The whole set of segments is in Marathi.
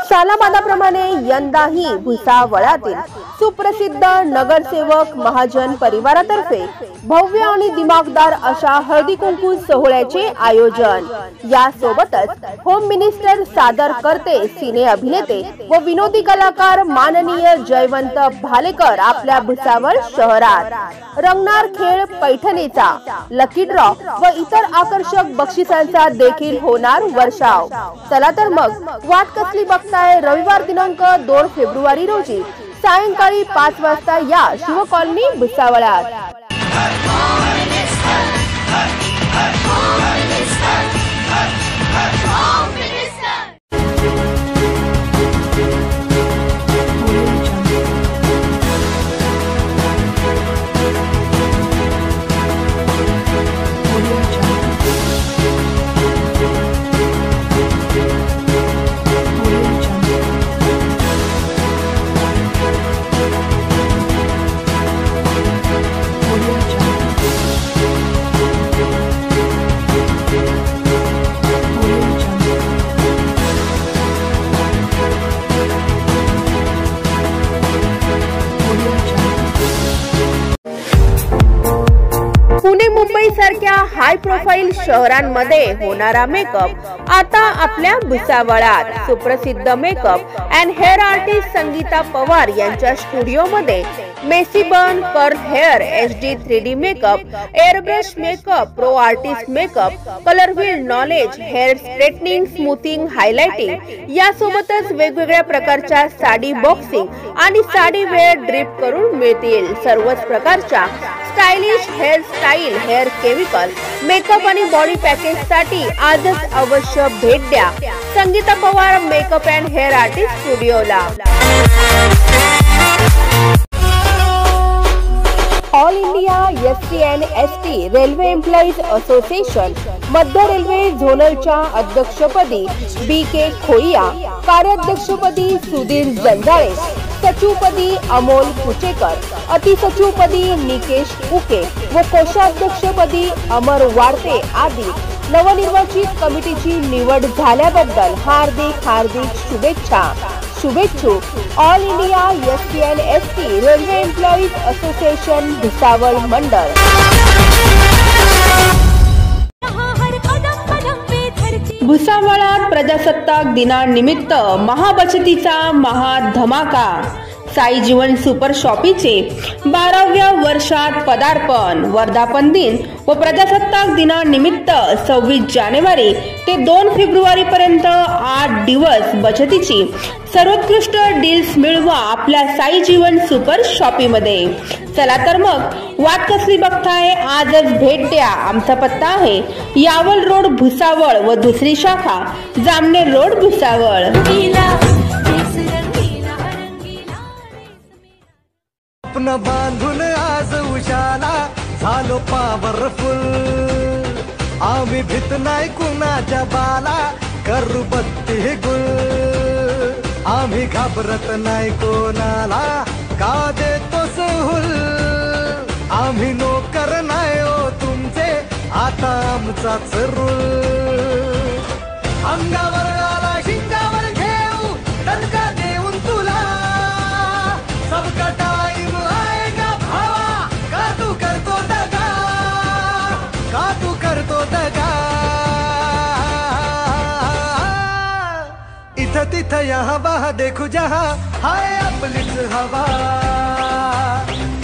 सालाबादाप्रमाणे यंदाही भुसावळातील सुप्रसिद्ध नगरसेवक महाजन परिवारातर्फे भव्य आणि दिमागदार अशा हळदी कुंकू सोहळ्याचे आयोजन। यासोबतच होम मिनिस्टर सादर करते सिने अभिनेते व विनोदी कलाकार माननीय जयवंत भालेकर आपल्या भुसावळ शहरात रंगणार खेळ पैठणीचा लकी ड्रॉ व इतर आकर्षक बक्षिसांचा देखील होणार वर्षाव। चला तर मग वाट कसली बघताय, रविवार दिनांक 2 फेब्रुवारी रोजी सायंकाळी 5 वाजता या शिव कॉलनी भुसावळात। पुणे मुंबई सारख्या हाय प्रोफाइल शहरांमध्ये होणारा मेकअप आता आपल्या भुसावळात सुप्रसिद्ध makeup and hair artist Sangeeta Pawar यांच्या स्टुडिओ मध्ये messy bun, curl hair, HD 3D makeup, airbrush makeup, pro artist makeup, colour wheel knowledge, hair straightening, smoothing, highlighting यासोबतच वेगवेगळ्या प्रकारच्या साडी बॉक्सिंग आणि साडी वेअर ड्रिप करून मिळतील। सर्वच प्रकारच्या stylish hair style, hair chemical, makeup आणि बॉडी पॅकेज साठी आजच अवश्य भेट द्या Sangeeta Pawar makeup and hair artist स्टुडिओला। All India SC and ST railway employees association मध्य रेल्वे झोनलच्या अध्यक्षपदी BK खोईया, कार्याध्यक्षपदी सुधीर जंजाळे, सचिवपदी अमोल कुचेकर, अतिसचिवपदी निकेश उके व कोषाध्यक्षपदी अमर वाडते आदी नवनिर्वाचित कमिटीची निवड झाल्याबद्दल हार्दिक शुभेच्छा। शुभेच्छुक all India SC and ST railway employees association Bhusawal मंडळ। भुसावळात प्रजासत्ताक दिनानिमित्त महाबचतीचा महाधमाका। साई जीवन सुपर शॉपीचे 12व्या वर्षात पदार्पण। वर्धापन दिन व प्रजासत्ताक दिनानिमित्त 26 जानेवारी ते 2 फेब्रुवारी पर्यंत 8 दिवस बचतीची सर्वोत्कृष्ट डील्स मिळवा आपल्या साई जीवन सुपर शॉपीमध्ये। चला तर मग वाट कसली बघताय, आजच भेट द्या। आमचा पत्ता आहे यावल रोड भुसावळ व दुसरी शाखा जामनेर रोड भुसावळ। अपना बांधून आज उजाला झालो पॉवरफुल, आम्ही भीत नाही कुणाच्या बाला, करू बत्ती गुल, आम्ही घाबरत नाही कोणाला, का देतो सहूल, आम्ही नोकर नाही हो तुमचे, आता आमचाच रूल, अंगावर आला शिंगावर घेऊ दणका देऊन तुला, सबका टाइम आएगा भावा, का तू करतो दगा, का तू करतो दगा, इथं तिथं यहाँ वहाँ देखू जहाँ हाय आपलीच हवा,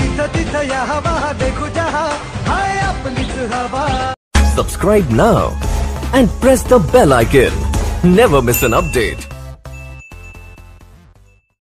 इथं तिथं यहाँ वहाँ देखू जहाँ हाय आपलीच हवा। Subscribe now and press the bell icon. Never miss an update.